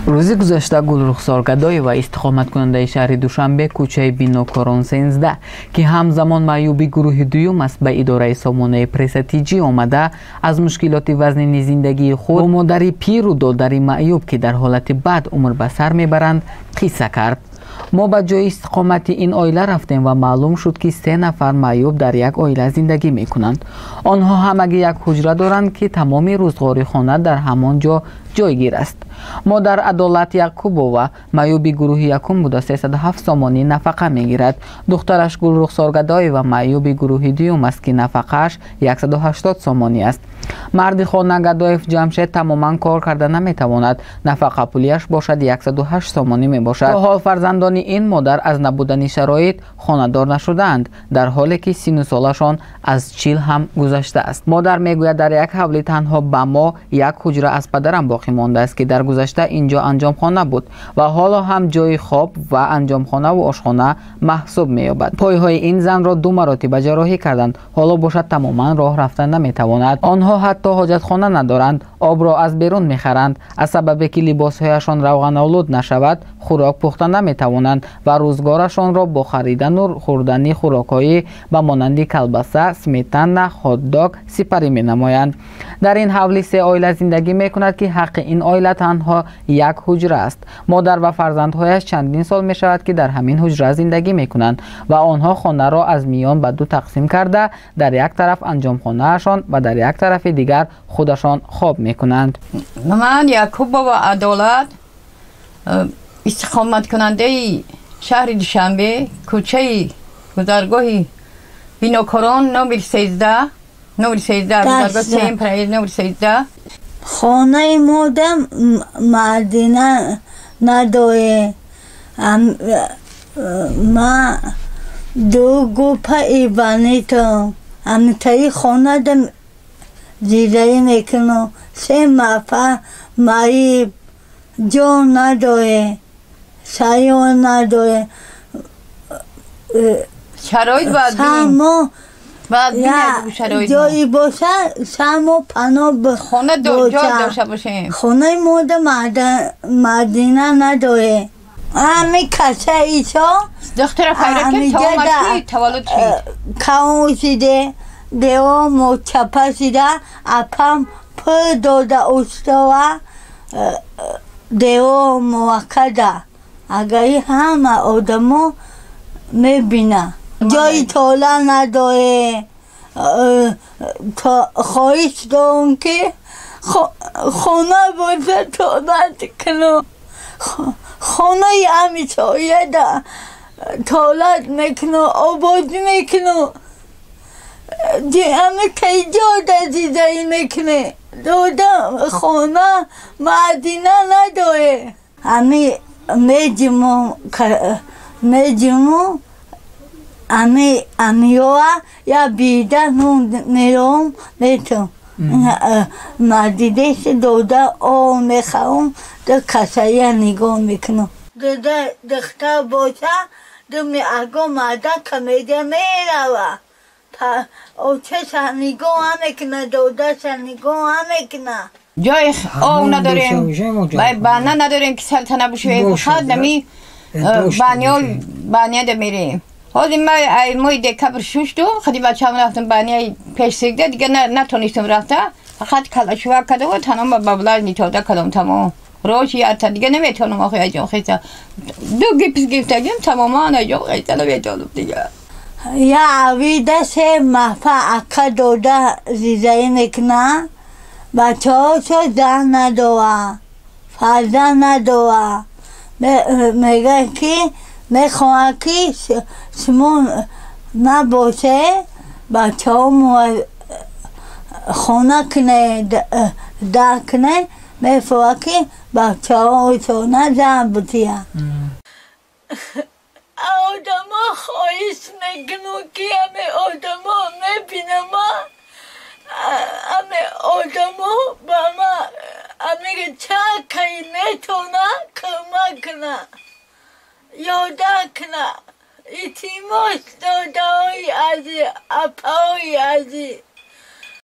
рӯзи гузашта Гулрухсор Гадоева истиқоматкунандаи шаҳри Душанбе кӯчаи Бинокорон 13 ки ҳамзамон маъюби гурӯҳи дуюм аст ба идораи сомонаи пресатиҷӣ омада аз мушкилоти вазнини зиндагии худ бо модари пиру додари маъюб ки дар ҳолати бад умр ба сар мебаранд қисса кард. мо ба ҷои истиқомати ин оила рафтем ва маълум шуд ки 3 нафар маъюб дар як оила зиндагӣ мекунанд. онҳо ҳамагӣ як ҳуҷра доранд ки тамоми рӯзғори хона дар ҳамон ҷо ҷойгир аст. модар Адолат Яъқубова маъюби гурӯҳи якум буда 307 сомонӣ нафақа мегирад. духтараш Гулрухсор Гадоева маъюби гурӯҳи дуюм аст ки нафақааш 180 сомонӣ аст. марди хона Гадоев Ҷамшед тамоман кор карда наметавонад. нафақапулиаш бошад 108 сомонӣ мебошад. то ҳол фарзандони ин модар аз набудани шароит хонадор нашудаанд, дар ҳоле ки сину солашон аз 40 ҳам гузашта аст. модар мегӯяд дар як ҳавлӣ танҳо ба мо як ҳуҷра аз падарам боқӣ мондааст ки дар гузашта инҷо анҷомхона буд ва ҳоло ҳам ҷойи хоб ва анҷомхонаву ошхона маҳсуб меёбад. пойҳои ин занро 2 маротиба ҷарроҳӣ карданд. ҳоло бошад тамоман роҳ рафта наметавонад. онҳо ҳатто ҳоҷатхона надоранд, обро аз берун мехаранд. аз сабабе ки либосҳояшон равғаналуд нашавад, хӯрок пухта наметавонанд ва рӯзгорашонро бо харидану хӯрдани хӯрокҳои ба монанди калбаса, сметана, ҳотдог сипарӣ менамоянд. дар ин ҳавли 3 оила зиндагӣ мекунад ки ҳаққи ин оила танҳо як ҳуҷра аст. модар ва фарзандҳояш чандин сол мешавад ки дар ҳамин ҳуҷра зиндагӣ мекунанд ва онҳо хонаро аз миён ба 2 тақсим карда дар як тараф анҷомхонаашон ва дар як тарафи дигар худашон хоб мекунанд. ман Яъқубова Адолат истиқоматкунандаи шаҳри Душанбе кӯчаи гузаргоҳи Бинокорон номер 13 гузаргоҳи Сеим проезд номер 13. хонаи модам Мадина надоре. ма 2 группа ибанито амитаи хонадам зидаӣ мекунам. 3 нафар маиб ҷо надоре, сайёр надоре. шароит ҷойи боша само паноҳ хона дошта бошем. хонаи мода Мадина надоре. ҳами касаисо духтара хайракӣ таваллуд шид. каонсиде дево мочапасида апам пӯ дода устова дево муаккада. агари ҳама одамо мебина. ҷойи тола надоре. хоҳиш дорам ки хона боша тоалат кунам. хонаи ҳамисояда тоалат мекунам, ободӣ мекунам. ҳами кай ҷода зидаӣ мекунӣ. додам хона Мадина надоре. ҳами медимум амиёа я бида нером метам мадидеси дода об мехарам да касая нигоҳ мекунам. дода духтар боша думи аго мада комедия мерава. очаша нигоҳ мекуна, додаша нигоҳ мекуна. ҷои об надорем, бана надорем ки салта набошем. фақат нами баняда мерем. ҳозир моҳи декабр шушду хади бачаам рафтам банияи пешсегда дига натонистам рафта. фақат калашувак кадам танҳо ба блаж нитода кадам тамом. роҳи ярта дига наметавонам охи аҷон хеса. 2 гипс гирифтагим тамоман аҷон хеса наметавонам дига. я авида 3 нафар ака дода зидаӣ мекуна. бачаҳошо зан надора, фарзанд надора. мегӯяд ки мехоҳад ки шумо набоше бачаҳо хона куне дар куне. мефоҳад ки бачаҳоошона зан бутия. одамо хоҳиш мекунам ки ҳаме одамо мебинам. ҳаме одамо ба ман ҳамега чакай метавона кӯмак куна, ёда куна. илтимос додаҳои азиз, апаҳои азиз.